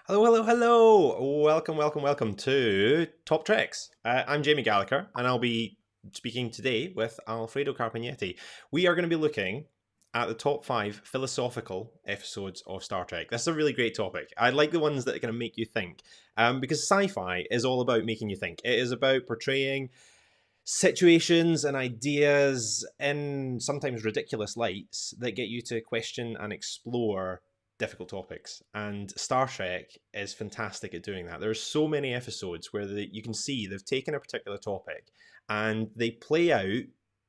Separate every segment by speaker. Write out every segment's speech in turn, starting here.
Speaker 1: Hello, hello, hello. Welcome to Top Treks. I'm Jamie Gallagher, and I'll be speaking today with Alfredo Carpineti. We are going to be looking at the top 5 philosophical episodes of Star Trek. This is a really great topic. I like the ones that are going to make you think, because sci-fi is all about making you think. It is about portraying situations and ideas in sometimes ridiculous lights that get you to question and explore difficult topics, and Star Trek is fantastic at doing that. There are so many episodes where you can see they've taken a particular topic and they play out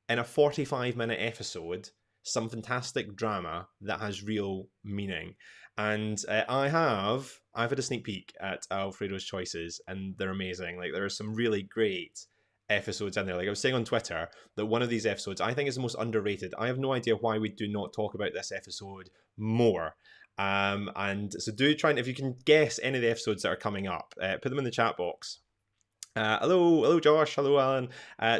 Speaker 1: in a 45-minute episode some fantastic drama that has real meaning. And I've had a sneak peek at Alfredo's choices, and they're amazing. Like, there are some really great episodes in there. Like I was saying on Twitter, that one of these episodes I think is the most underrated. I have no idea why we do not talk about this episode more. And so do try, and if you can guess any of the episodes that are coming up, put them in the chat box. Hello Josh, hello Alan.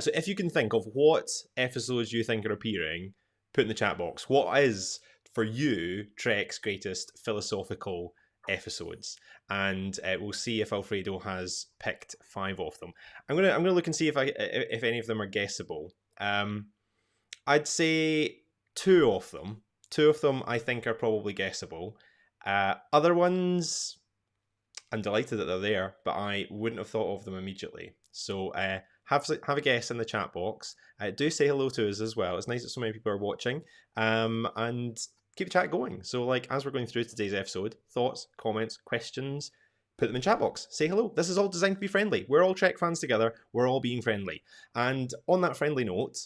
Speaker 1: So if you can think of what episodes you think are appearing, put in the chat box. What is, for you, Trek's greatest philosophical episodes? And we'll see if Alfredo has picked 5 of them. I'm gonna look and see if any of them are guessable. I'd say 2 of them. 2 of them I think are probably guessable. Other ones, I'm delighted that they're there, but I wouldn't have thought of them immediately. So have a guess in the chat box. Do say hello to us as well. It's nice that so many people are watching. And keep the chat going. So, like, as we're going through today's episode, thoughts, comments, questions, put them in chat box. Say hello. This is all designed to be friendly. We're all Trek fans together. We're all being friendly. And on that friendly note,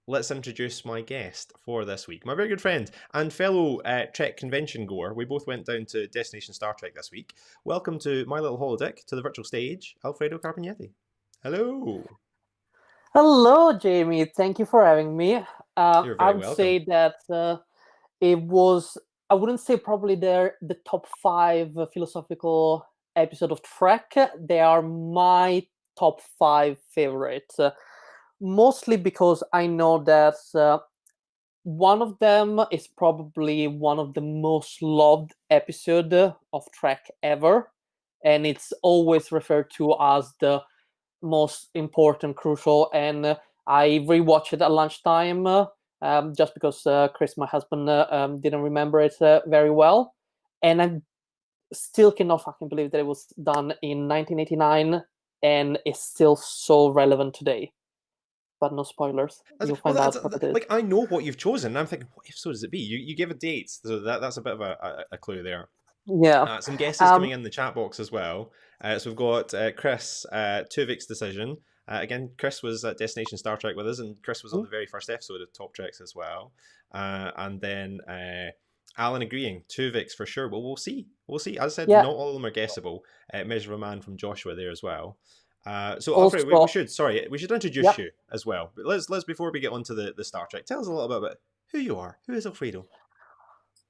Speaker 1: let's introduce my guest for this week. My very good friend and fellow Trek convention goer. We both went down to Destination Star Trek this week. Welcome to my little holodeck, to the virtual stage, Alfredo Carpineti. Hello.
Speaker 2: Hello, Jamie. Thank you for having me.
Speaker 1: You're very
Speaker 2: I would
Speaker 1: welcome.
Speaker 2: say that it was, I wouldn't say probably the top 5 philosophical episode of Trek. They are my top 5 favorites. Mostly because I know that one of them is probably one of the most loved episode of Trek ever, and it's always referred to as the most important, crucial. And I rewatched it at lunchtime just because Chris, my husband, didn't remember it very well, and I still cannot fucking believe that it was done in 1989 and is still so relevant today. But no spoilers. You'll
Speaker 1: Well,
Speaker 2: find out what it is.
Speaker 1: like I know what you've chosen. And I'm thinking, what episode does it be? You give a date, so that's a bit of a clue there.
Speaker 2: Yeah.
Speaker 1: Some guesses coming in the chat box as well. So we've got Chris, Tuvik's decision. Again, Chris was at Destination Star Trek with us, and Chris was on the very first episode of Top Treks as well. And then Alan agreeing, Tuvik's for sure. Well, we'll see. We'll see. As I said, not all of them are guessable. Measure of a Man from Joshua there as well. So
Speaker 2: Also,
Speaker 1: Alfred, we should introduce you as well. But let's before we get on to the Star Trek, tell us a little bit about who you are. Who is Alfredo?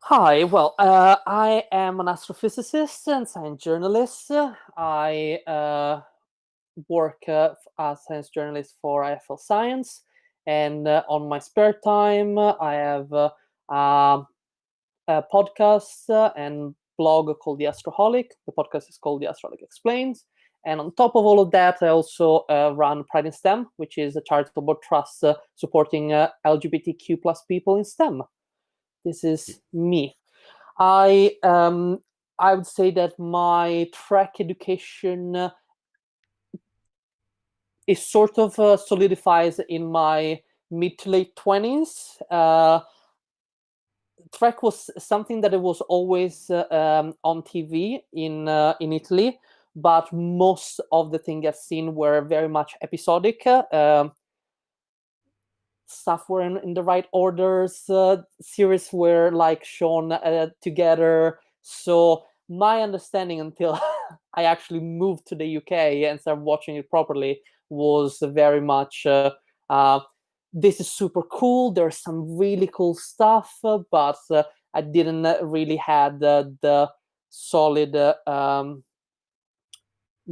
Speaker 2: Hi, well, I am an astrophysicist and science journalist. I work as a science journalist for IFL Science, and on my spare time, I have a podcast and blog called The Astroholic. The podcast is called The Astroholic Explains. And on top of all of that, I also run Pride in STEM, which is a charitable trust supporting LGBTQ plus people in STEM. This is me. I would say that my Trek education is sort of solidifies in my mid to late 20s. Trek was something that it was always on TV in Italy, but most of the things I've seen were very much episodic. Stuff were in the right orders, series were like shown together. So my understanding until I actually moved to the UK and started watching it properly was very much this is super cool. There's some really cool stuff, but I didn't really had the solid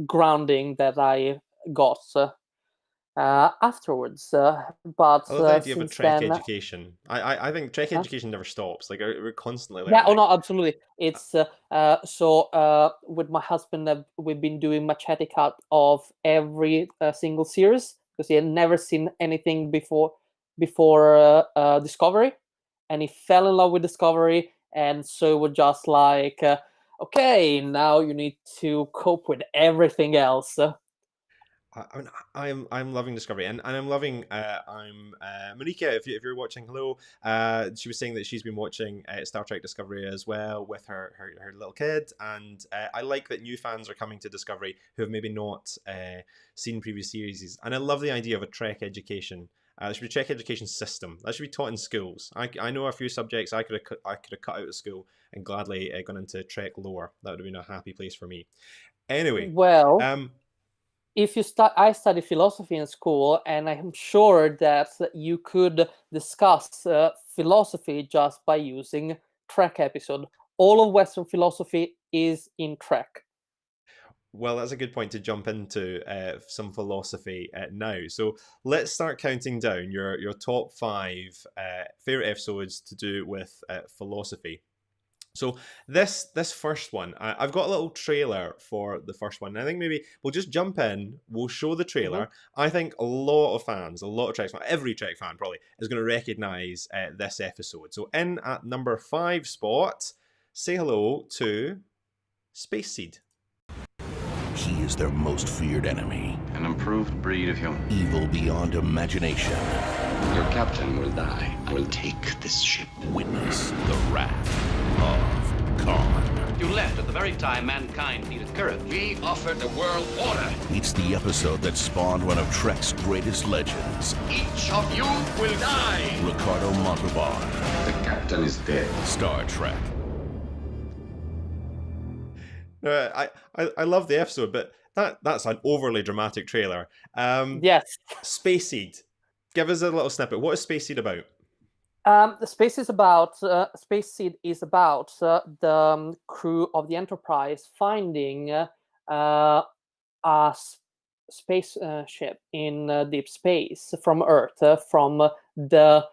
Speaker 2: grounding that I got afterwards. But
Speaker 1: I love the idea of a
Speaker 2: since
Speaker 1: Trek
Speaker 2: then,
Speaker 1: education. I think Trek education never stops. Like we're constantly learning.
Speaker 2: yeah, oh no, absolutely. It's with my husband, we've been doing machete cut of every single series because he had never seen anything before Discovery, and he fell in love with Discovery, and so we're just like, okay, now you need to cope with everything else.
Speaker 1: I mean, I'm loving Discovery, and I'm loving. I'm Marika. If you're watching, hello. She was saying that she's been watching Star Trek Discovery as well with her little kid, and I like that new fans are coming to Discovery who have maybe not seen previous series, and I love the idea of a Trek education. There should be a Trek education system that should be taught in schools. I know a few subjects I could have cut out of school and gladly gone into Trek lore. That would have been a happy place for me. Anyway,
Speaker 2: well. If you I study philosophy in school, and I'm sure that you could discuss philosophy just by using Trek episode. All of Western philosophy is in Trek.
Speaker 1: Well, that's a good point to jump into some philosophy now. So let's start counting down your top 5 favorite episodes to do with philosophy. So this first one, I've got a little trailer for the first one. I think maybe we'll just jump in. We'll show the trailer. Mm-hmm. I think a lot of fans, a lot of Trek fans, every Trek fan probably is going to recognize this episode. So in at number 5 spot, say hello to Space Seed.
Speaker 3: He is their most feared enemy.
Speaker 4: An improved breed of human.
Speaker 3: Evil beyond imagination.
Speaker 4: Your captain will die. I will take this ship.
Speaker 3: Witness the wrath of Khan.
Speaker 5: You left at the very time mankind needed courage.
Speaker 4: We offered the world order.
Speaker 3: It's the episode that spawned one of Trek's greatest legends.
Speaker 4: Each of you will die.
Speaker 3: Ricardo Montalban.
Speaker 4: The captain is dead.
Speaker 3: Star Trek.
Speaker 1: I love the episode, but that's an overly dramatic trailer.
Speaker 2: Yes.
Speaker 1: Space Seed. Give us a little snippet. What is Space Seed about?
Speaker 2: The Space Seed is about the crew of the Enterprise finding a spaceship in deep space from Earth, from the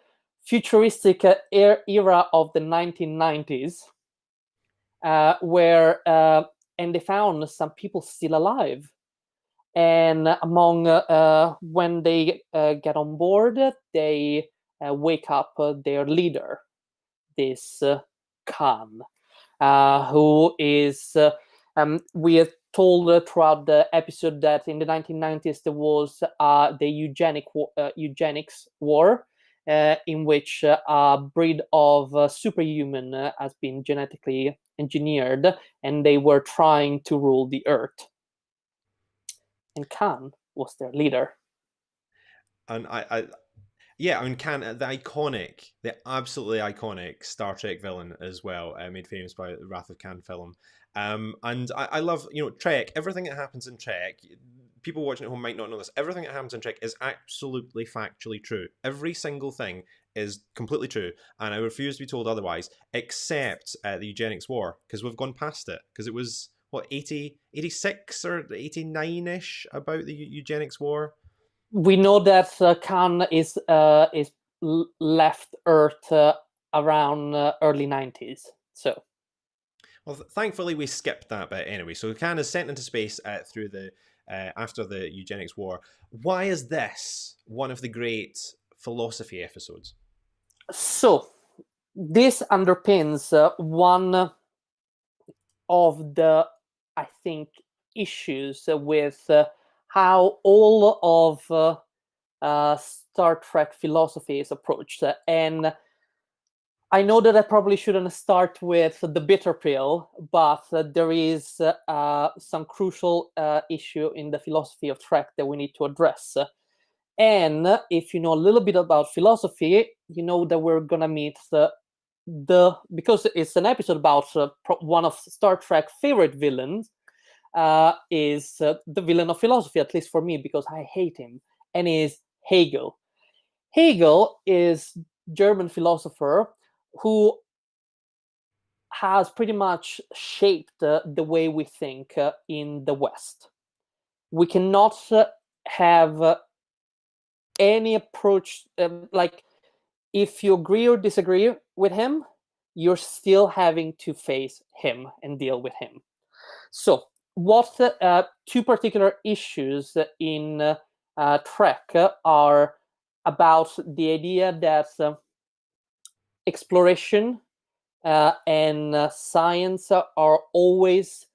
Speaker 2: futuristic era of the 1990s, where and they found some people still alive. And among when they get on board, they wake up their leader, this Khan, who is we are told throughout the episode that in the 1990s there was the eugenics war, in which a breed of superhuman has been genetically engineered, and they were trying to rule the earth. And Khan was their leader.
Speaker 1: And I mean, Khan, the absolutely iconic Star Trek villain as well, made famous by the Wrath of Khan film. And I love, Trek, everything that happens in Trek, people watching at home might not know this, everything that happens in Trek is absolutely factually true. Every single thing is completely true, and I refuse to be told otherwise, except the eugenics war, because we've gone past it, because it was, 86 or 89-ish about the eugenics war?
Speaker 2: We know that Khan is left Earth around early 90s. So,
Speaker 1: well, thankfully we skipped that bit anyway. So Khan is sent into space through the after the eugenics war. Why is this one of the great philosophy episodes?
Speaker 2: So this underpins one of the, I think, issues with how all of Star Trek philosophy is approached. And I know that I probably shouldn't start with the bitter pill, but there is some crucial issue in the philosophy of Trek that we need to address. And if you know a little bit about philosophy, you know that we're gonna meet because it's an episode about one of Star Trek's favorite villains, is the villain of philosophy, at least for me, because I hate him, and is Hegel. Hegel is German philosopher who has pretty much shaped the way we think in the West. We cannot have any approach, like if you agree or disagree with him, you're still having to face him and deal with him. So, what two particular issues in Trek are about the idea that exploration and science are always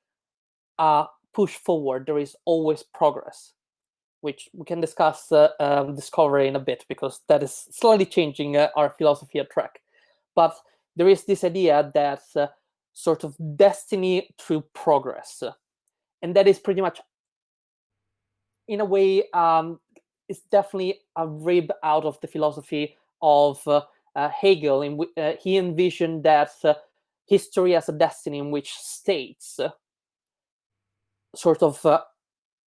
Speaker 2: push forward. There is always progress, which we can discuss discovery in a bit, because that is slightly changing our philosophy at Trek. But there is this idea that sort of destiny through progress, and that is pretty much, in a way, it's definitely a rib out of the philosophy of Hegel. He envisioned that history as a destiny in which states sort of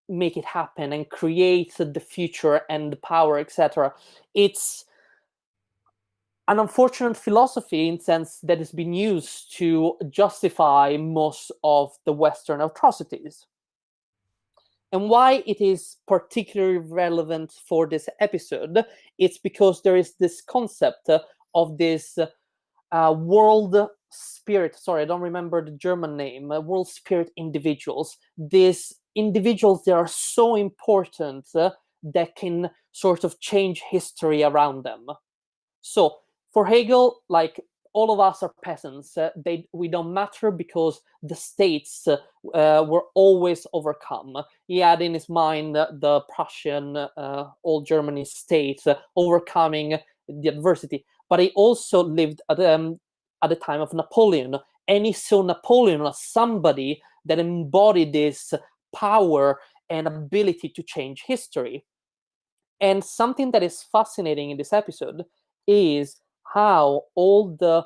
Speaker 2: make it happen and create the future and the power, etc. It's an unfortunate philosophy in the sense that it's been used to justify most of the Western atrocities. And why it is particularly relevant for this episode, it's because there is this concept of this world spirit. Sorry, I don't remember the German name. World spirit individuals. These individuals, they are so important that can sort of change history around them. So for Hegel, like, all of us are peasants. We don't matter because the states were always overcome. He had in his mind the Prussian, old Germany state overcoming the adversity. But he also lived at the time of Napoleon, and he saw Napoleon as somebody that embodied this power and ability to change history. And something that is fascinating in this episode is how all the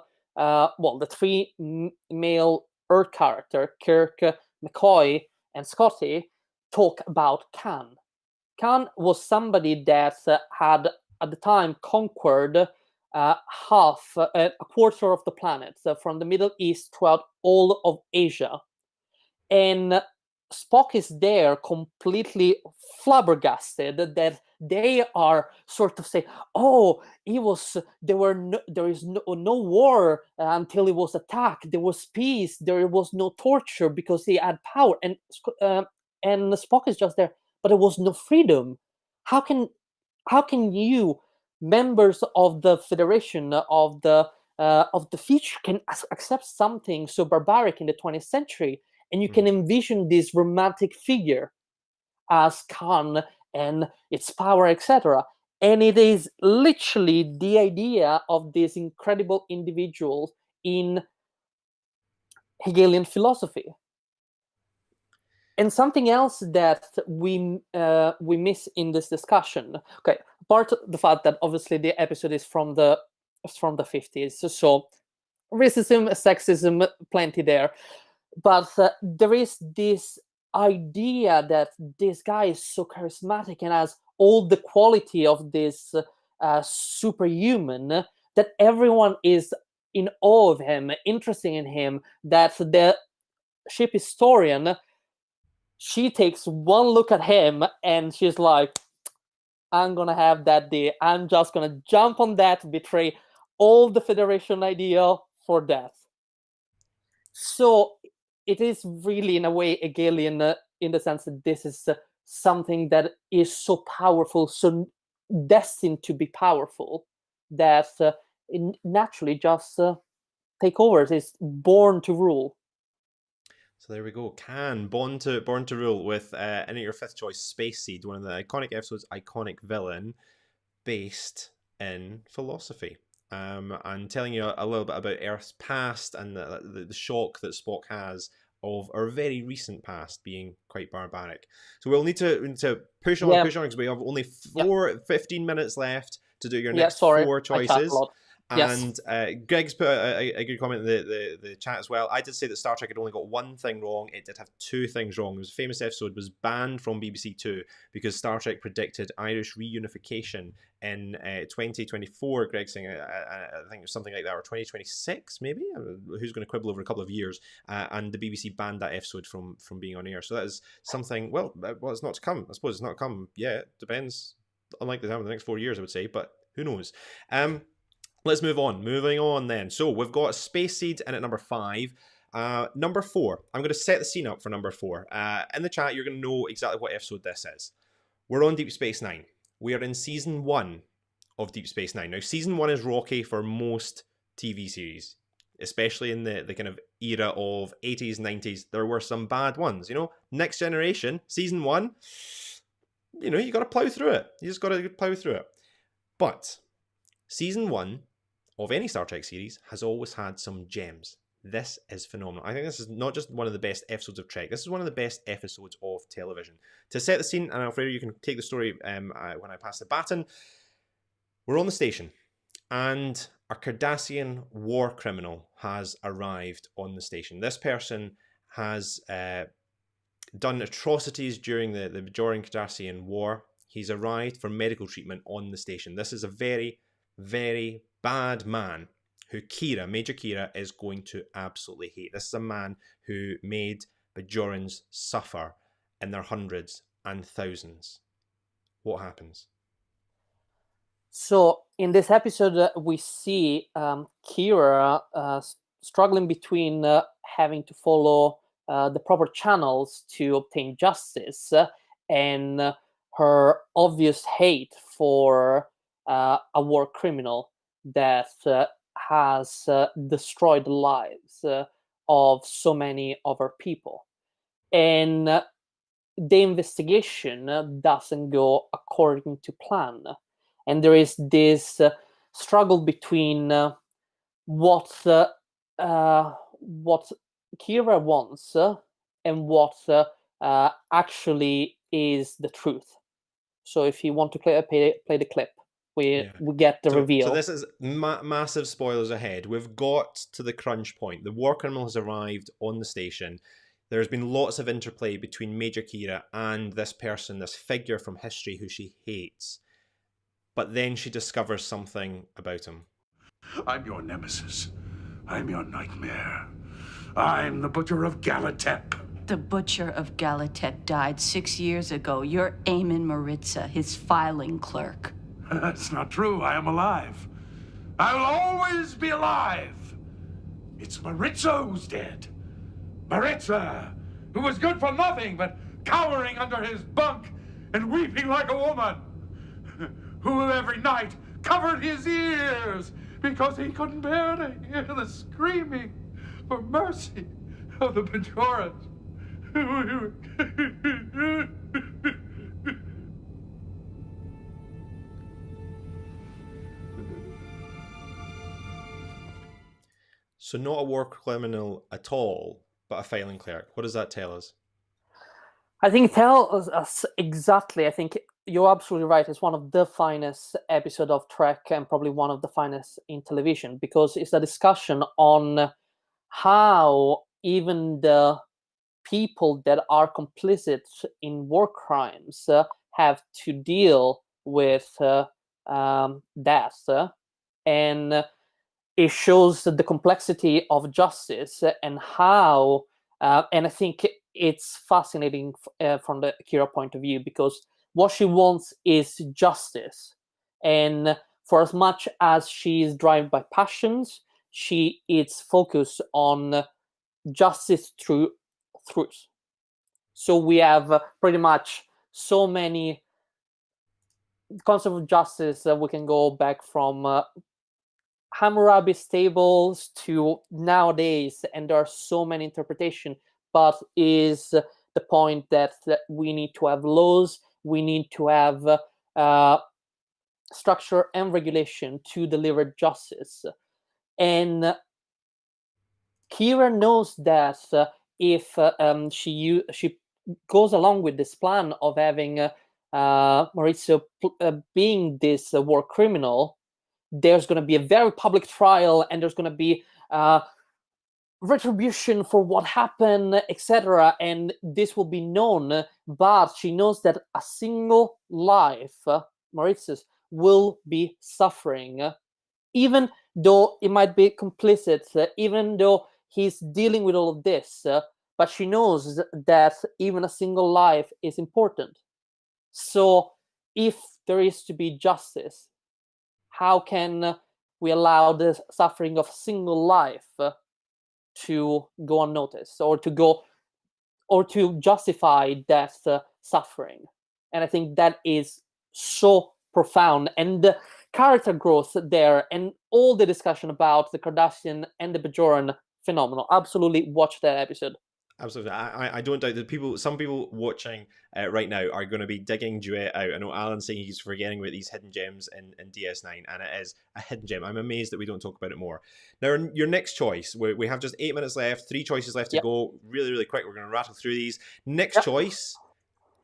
Speaker 2: three male Earth character, Kirk, McCoy, and Scotty, talk about Khan. Khan was somebody that had at the time conquered a quarter of the planet, from the Middle East throughout all of Asia. And Spock is there completely flabbergasted that they are sort of saying, "Oh, there is no war until he was attacked. There was peace. There was no torture because he had power." And Spock is just there, but there was no freedom. How can you, members of the Federation of the future, can accept something so barbaric in the 20th century? And you can envision this romantic figure as Khan and its power, etc. And it is literally the idea of this incredible individual in Hegelian philosophy. And something else that we miss in this discussion, okay, apart the fact that obviously the episode is from the 50s, so racism, sexism, plenty there. But there is this idea that this guy is so charismatic and has all the quality of this superhuman, that everyone is in awe of him, interested in him, that the ship historian, she takes one look at him and she's like, I'm gonna have that day. I'm just gonna jump on that, betray all the Federation ideal for that. So it is really, in a way, Hegelian in the sense that this is something that is so powerful, so destined to be powerful, that it naturally just take over. It's born to rule.
Speaker 1: So there we go. Born to Rule with and your fifth choice, Space Seed, one of the iconic episodes, iconic villain, based in philosophy. And telling you a little bit about Earth's past and the shock that Spock has of our very recent past being quite barbaric. So we'll need to push on because we have only 15 minutes left to do your next four choices. And Greg's put a good comment in the chat as well. I did say that Star Trek had only got one thing wrong. It did have two things wrong. It was a famous episode, was banned from BBC Two because Star Trek predicted Irish reunification in 2024. Greg saying, I think it was something like that, or 2026 maybe? Who's going to quibble over a couple of years? And the BBC banned that episode from being on air. So that is something, well, it's not to come. I suppose it's not to come yet. Depends. Unlikely to happen in the next 4 years, I would say, but who knows? Let's move on. Moving on then. So we've got Space Seed in at number 5. Number 4. I'm going to set the scene up for number 4. In the chat, you're going to know exactly what episode this is. We're on Deep Space Nine. We are in season 1 of Deep Space Nine. Now, season 1 is rocky for most TV series, especially in the kind of era of 80s, 90s. There were some bad ones. You know, Next Generation, season 1, you know, you got to plow through it. You just got to plow through it. But season 1 of any Star Trek series has always had some gems. This is phenomenal. I think this is not just one of the best episodes of Trek. This is one of the best episodes of television. To set the scene, and Alfredo, you can take the story when I pass the baton. We're on the station, and a Cardassian war criminal has arrived on the station. This person has done atrocities during the Bajoran-Cardassian War. He's arrived for medical treatment on the station. This is a very, very bad man who Major Kira, is going to absolutely hate. This is a man who made Bajorans suffer in their hundreds and thousands. What happens?
Speaker 2: So in this episode, we see Kira struggling between having to follow the proper channels to obtain justice and her obvious hate for a war criminal that has destroyed the lives of so many of our people. And the investigation doesn't go according to plan. And there is this struggle between what Kira wants and what actually is the truth. So if you want to play the clip, we get the reveal.
Speaker 1: So this is massive spoilers ahead. We've got to the crunch point. The war criminal has arrived on the station. There's been lots of interplay between Major Kira and this person, this figure from history who she hates. But then she discovers something about him.
Speaker 6: I'm your nemesis. I'm your nightmare. I'm the Butcher of Galatep. The butcher of Galatek died 6 years ago. You're Eamon Maritza, his filing clerk.
Speaker 7: That's not true. I am alive. I will always be alive. It's Maritza who's dead. Maritza, who was good for nothing but cowering under his bunk and weeping like a woman. Who every night covered his ears because he couldn't bear to hear the screaming for mercy of the Bajorans.
Speaker 1: So not a war criminal at all, but a filing clerk. What does that tell us?
Speaker 2: I think it tells us exactly. I think you're absolutely right. It's one of the finest episodes of Trek and probably one of the finest in television, because it's a discussion on how even the people that are complicit in war crimes have to deal with death. And it shows the complexity of justice and how, and I think it's fascinating from the Kira point of view, because what she wants is justice. And for as much as she is driven by passions, she is focused on justice through truth. So we have pretty much so many concepts of justice that we can go back from Hammurabi's tables to nowadays, and there are so many interpretations. But is the point that we need to have laws, we need to have structure and regulation to deliver justice. And Kira knows that if she goes along with this plan of having Maurizio being this war criminal, there's going to be a very public trial, and there's going to be retribution for what happened, etc. And this will be known, but she knows that a single life, Maurizio's, will be suffering, even though it might be complicit, even though he's dealing with all of this, but she knows that even a single life is important. So if there is to be justice, how can we allow the suffering of a single life to go unnoticed, or to justify that suffering? And I think that is so profound, and the character growth there, and all the discussion about the Cardassian and the Bajoran, phenomenal. Absolutely watch that episode.
Speaker 1: Absolutely. I don't doubt that some people watching right now are going to be digging Duet out. I know Alan's saying he's forgetting about these hidden gems in DS9, and it is a hidden gem. I'm amazed that we don't talk about it more. Now, your next choice, we have just 8 minutes left, 3 choices left to go. Really, really quick. We're going to rattle through these. Next choice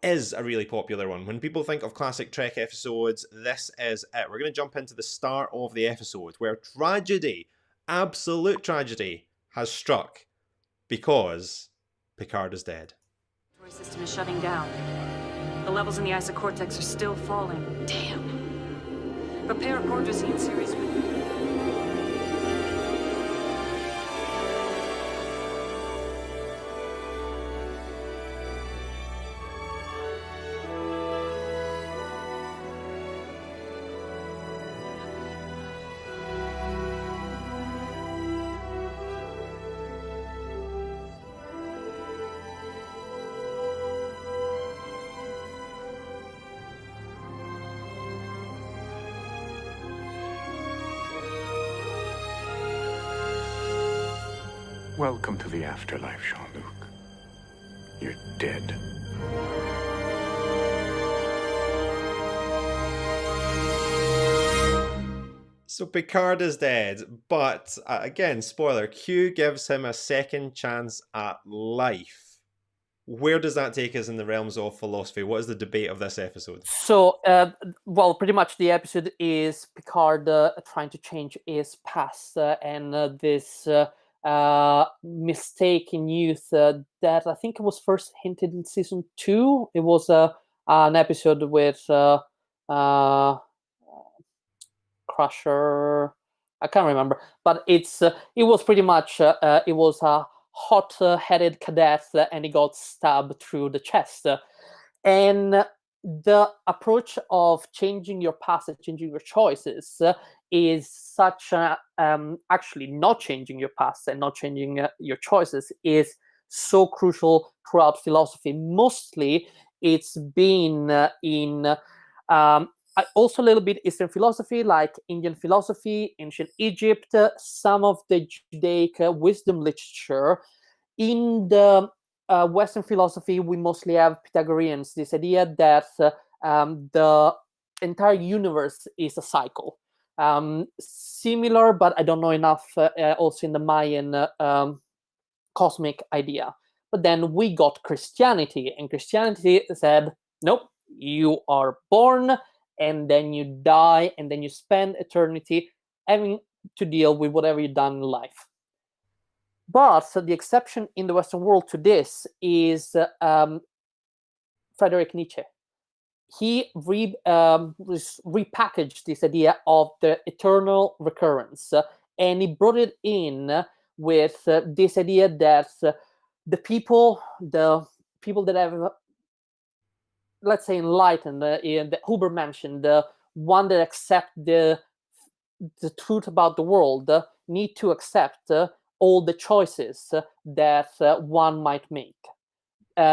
Speaker 1: is a really popular one. When people think of classic Trek episodes, this is it. We're going to jump into the start of the episode, where tragedy, absolute tragedy, has struck because Picard is dead.
Speaker 8: The system is shutting down. The levels in the isocortex are still falling. Damn. Prepare a Cordrazine series with...
Speaker 7: Welcome to the afterlife, Jean-Luc. You're dead.
Speaker 1: So Picard is dead, but again, spoiler, Q gives him a second chance at life. Where does that take us in the realms of philosophy? What is the debate of this episode?
Speaker 2: So, pretty much the episode is Picard trying to change his past, and this mistake in youth that I think it was first hinted in season 2. It was an episode with Crusher. I can't remember, but it was pretty much it was a hot-headed cadet, and he got stabbed through the chest. And the approach of changing your past and changing your choices is such actually not changing your past and not changing your choices is so crucial throughout philosophy. Mostly it's been in also a little bit Eastern philosophy, like Indian philosophy, ancient Egypt, some of the Judaic wisdom literature. In the Western philosophy, we mostly have Pythagoreans, this idea that the entire universe is a cycle. Similar, but I don't know enough, also in the Mayan cosmic idea. But then we got Christianity, and Christianity said, nope, you are born, and then you die, and then you spend eternity having to deal with whatever you've done in life. But the exception in the Western world to this is Friedrich Nietzsche. He repackaged this idea of the eternal recurrence, and he brought it in with this idea that the people that have, let's say, enlightened, the Ubermenschen, the one that accept the truth about the world, need to accept all the choices that one might make.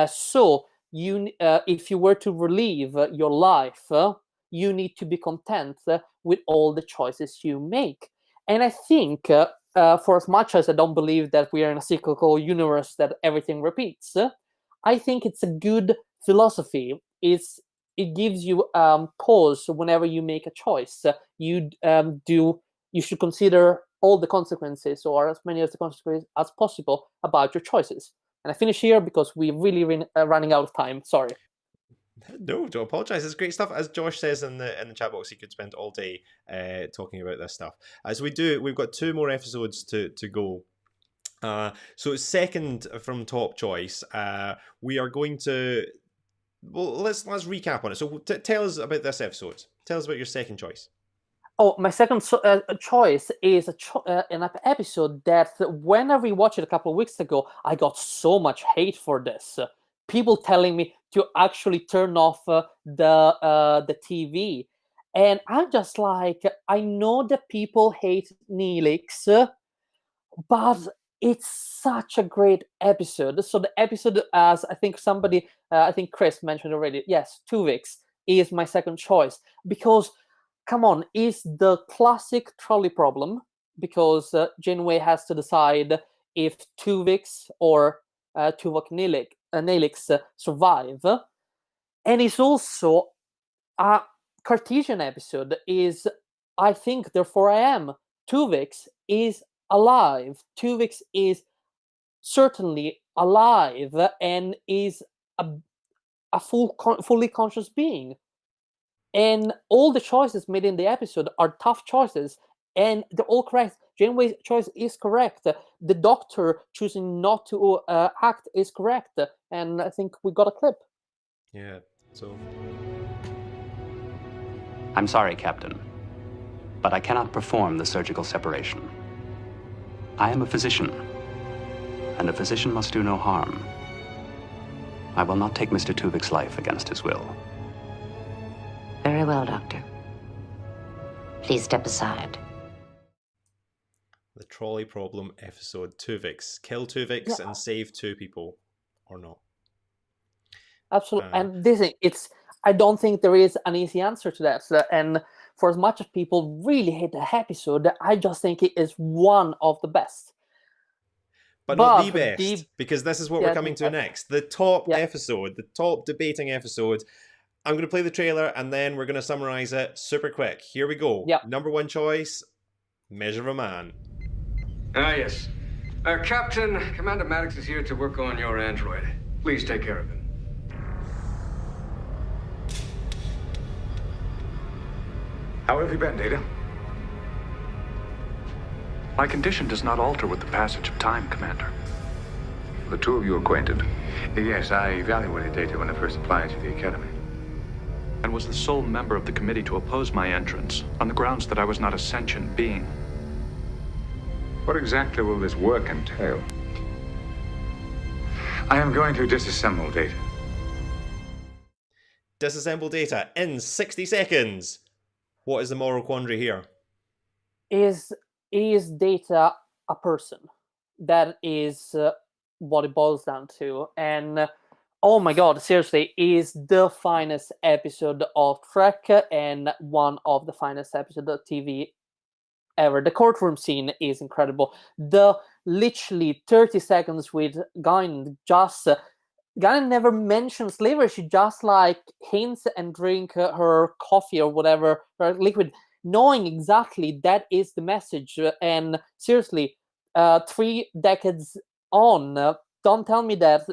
Speaker 2: So if you were to relive your life, you need to be content with all the choices you make. And I think, for as much as I don't believe that we are in a cyclical universe that everything repeats, I think it's a good philosophy. It gives you pause whenever you make a choice. You should consider all the consequences, or as many of the consequences as possible, about your choices. And I finish here because we're really running out of time. Sorry.
Speaker 1: No, don't apologize. It's great stuff. As Josh says in the chat box, he could spend all day talking about this stuff. As we've got 2 more episodes to go. So second from top choice, we are going to. Well, let's recap on it. So tell us about this episode. Tell us about your second choice.
Speaker 2: Oh, my second choice is an episode that when I rewatched it a couple of weeks ago, I got so much hate for this. People telling me to actually turn off the TV. And I'm just like, I know that people hate Neelix, but it's such a great episode. So the episode, as I think I think Chris mentioned already, yes, Tuvix is my second choice. Because, come on, is the classic trolley problem, because Janeway has to decide if Tuvix or Tuvok Neelix survive. And it's also a Cartesian episode, is I think, therefore I am. Tuvix is alive. Tuvix is certainly alive and is a fully conscious being. And all the choices made in the episode are tough choices, and they're all correct. Janeway's choice is correct. The Doctor choosing not to act is correct. And I think we got a clip.
Speaker 1: Yeah, so...
Speaker 9: I'm sorry, Captain, but I cannot perform the surgical separation. I am a physician, and a physician must do no harm. I will not take Mr. Tuvik's life against his will.
Speaker 10: Very well, Doctor. Please step aside.
Speaker 1: The trolley problem episode, Tuvix. Kill Tuvix and save 2 people, or not.
Speaker 2: Absolutely. And I don't think there is an easy answer to that. And for as much as people really hate the episode, I just think it is one of the best.
Speaker 1: But not the best, because this is what we're coming to next. The top episode, the top debating episode. I'm going to play the trailer, and then we're going to summarize it super quick. Here we go.
Speaker 2: Yep.
Speaker 1: Number 1 choice, Measure of a Man.
Speaker 11: Yes. Captain, Commander Maddox is here to work on your android. Please take care of him.
Speaker 7: How have you been, Data?
Speaker 12: My condition does not alter with the passage of time, Commander.
Speaker 7: The 2 of you acquainted? Yes, I evaluated Data when I first applied to the Academy.
Speaker 12: And was the sole member of the committee to oppose my entrance, on the grounds that I was not a sentient being.
Speaker 7: What exactly will this work entail? I am going to disassemble data.
Speaker 1: Disassemble data in 60 seconds. What is the moral quandary here?
Speaker 2: Is data a person? That is what it boils down to. And oh my god, seriously, is the finest episode of Trek and one of the finest episodes of TV ever. The courtroom scene is incredible. The literally 30 seconds with Guinan, just Guinan never mentions slavery. She just like hints and drink her coffee or whatever, her liquid, knowing exactly that is the message. And seriously, 3 decades on, don't tell me that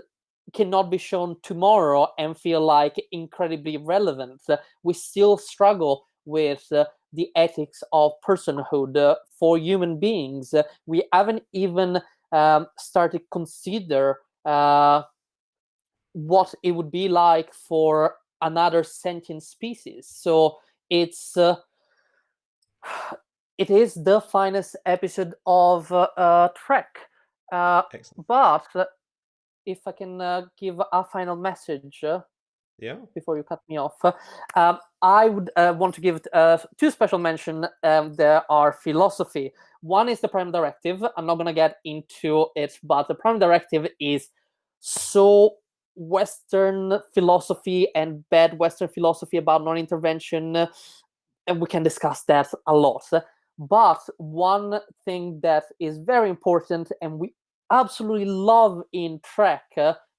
Speaker 2: cannot be shown tomorrow and feel like incredibly relevant. We still struggle with the ethics of personhood for human beings. We haven't even started consider what it would be like for another sentient species. So it's it is the finest episode of Trek. But if I can give a final message before you cut me off, I would want to give 2 special mention. There are philosophy. One is the Prime Directive. I'm not going to get into it, but the Prime Directive is so Western philosophy and bad Western philosophy about non-intervention, and we can discuss that a lot. But one thing that is very important and we absolutely love in Trek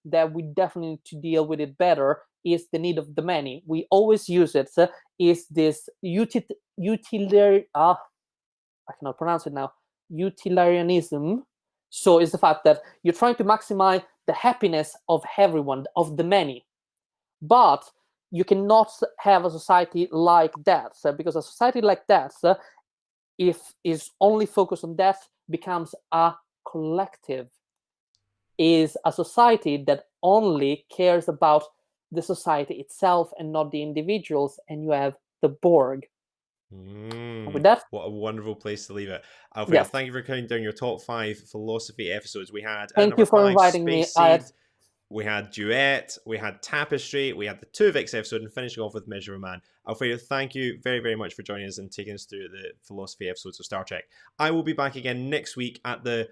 Speaker 2: that we definitely need to deal with it better is the need of the many. We always use it. Is this utilitarian? I cannot pronounce it now. Utilitarianism. So it's the fact that you're trying to maximize the happiness of everyone, of the many, but you cannot have a society like that, because a society like that, if is only focused on that, becomes a collective. Is a society that only cares about the society itself and not the individuals, and you have the Borg. With that,
Speaker 1: what a wonderful place to leave it. Alfredo, thank you for counting down your top 5 philosophy episodes. We had
Speaker 2: thank you for inviting me.
Speaker 1: We had Duet, we had Tapestry, we had the Tuvix episode, and finishing off with Measure of Man. Alfredo, thank you very, very much for joining us and taking us through the philosophy episodes of Star Trek. I will be back again next week at the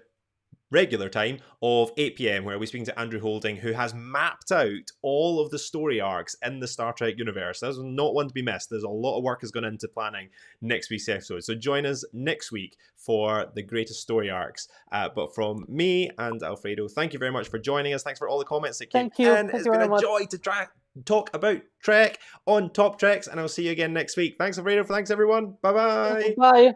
Speaker 1: regular time of 8 p.m, where we're speaking to Andrew Holding, who has mapped out all of the story arcs in the Star Trek universe. There's not one to be missed. There's a lot of work has gone into planning next week's episode. So join us next week for the greatest story arcs. But from me and Alfredo, thank you very much for joining us. Thanks for all the comments that came in. It's been a joy to talk about Trek on Top Treks, and I'll see you again next week. Thanks, Alfredo. Thanks, everyone. Bye-bye.
Speaker 2: Bye.